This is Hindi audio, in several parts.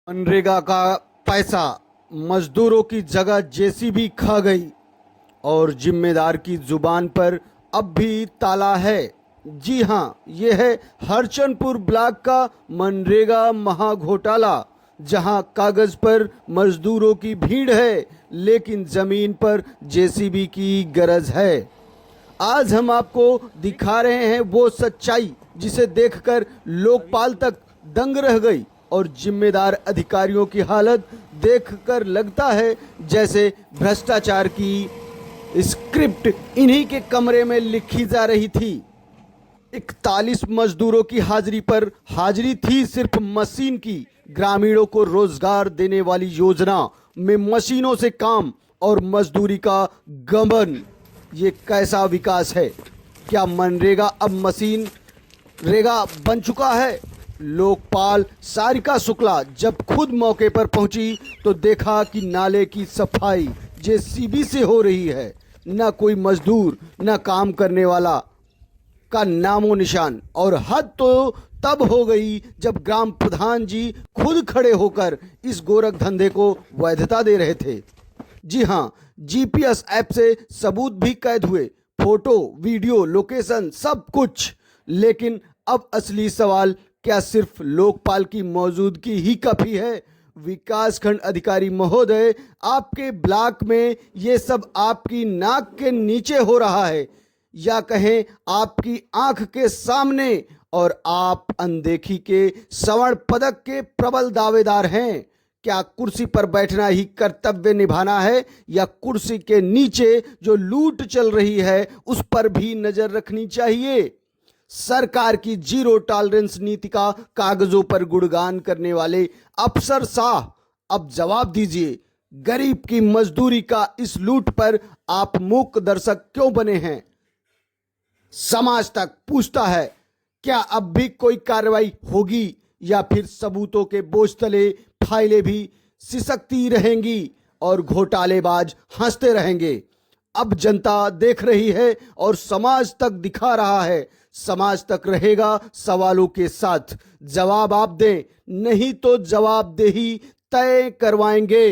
मनरेगा का पैसा मजदूरों की जगह जेसीबी खा गई और जिम्मेदार की जुबान पर अब भी ताला है। जी हाँ, ये है हरचंदपुर ब्लॉक का मनरेगा महाघोटाला, जहां कागज पर मजदूरों की भीड़ है लेकिन जमीन पर जेसीबी की गरज है। आज हम आपको दिखा रहे हैं वो सच्चाई जिसे देखकर लोकपाल तक दंग रह गई और जिम्मेदार अधिकारियों की हालत देखकर लगता है जैसे भ्रष्टाचार की स्क्रिप्ट इन्हीं के कमरे में लिखी जा रही थी। 41 मजदूरों की हाजिरी पर हाजिरी थी सिर्फ मशीन की। ग्रामीणों को रोजगार देने वाली योजना में मशीनों से काम और मजदूरी का गबन, ये कैसा विकास है? क्या मनरेगा अब मशीन रेगा बन चुका है? लोकपाल सारिका शुक्ला जब खुद मौके पर पहुंची तो देखा कि नाले की सफाई जेसीबी से हो रही है। न कोई मजदूर, न काम करने वाला का नामो निशान। और हद तो तब हो गई जब ग्राम प्रधान जी खुद खड़े होकर इस गोरख धंधे को वैधता दे रहे थे। जी हाँ, जीपीएस ऐप से सबूत भी कैद हुए, फोटो, वीडियो, लोकेशन, सब कुछ। लेकिन अब असली सवाल, क्या सिर्फ लोकपाल की मौजूदगी ही काफी है? विकास खंड अधिकारी महोदय, आपके ब्लॉक में ये सब आपकी नाक के नीचे हो रहा है, या कहें आपकी आंख के सामने, और आप अनदेखी के स्वर्ण पदक के प्रबल दावेदार हैं। क्या कुर्सी पर बैठना ही कर्तव्य निभाना है, या कुर्सी के नीचे जो लूट चल रही है उस पर भी नजर रखनी चाहिए? सरकार की जीरो टॉलरेंस नीति का कागजों पर गुणगान करने वाले अफसर साहब, अब जवाब दीजिए, गरीब की मजदूरी का इस लूट पर आप मूक दर्शक क्यों बने हैं? समाज तक पूछता है, क्या अब भी कोई कार्रवाई होगी, या फिर सबूतों के बोझ तले फाइलें भी सिसकती रहेंगी और घोटालेबाज हंसते रहेंगे? अब जनता देख रही है और समाज तक दिखा रहा है। समाज तक रहेगा सवालों के साथ। जवाब आप दें, नहीं तो जवाबदेही तय करवाएंगे।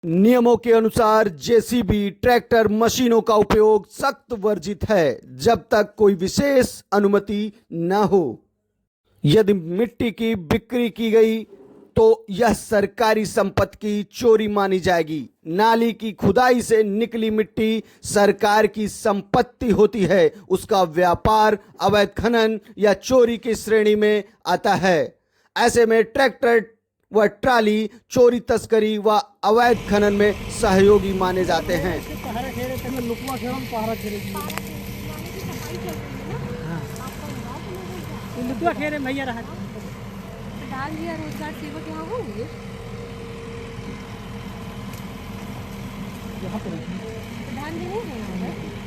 नियमों के अनुसार जेसीबी, ट्रैक्टर, मशीनों का उपयोग सख्त वर्जित है जब तक कोई विशेष अनुमति न हो। यदि मिट्टी की बिक्री की गई तो यह सरकारी संपत्ति की चोरी मानी जाएगी। नाली की खुदाई से निकली मिट्टी सरकार की संपत्ति होती है, उसका व्यापार अवैध खनन या चोरी की श्रेणी में आता है। ऐसे में ट्रैक्टर व ट्राली चोरी, तस्करी व अवैध खनन में सहयोगी माने जाते हैं। डाल दिया रोजगार सेवक यहाँ होंगे, ध्यान भी नहीं है यहाँ पे।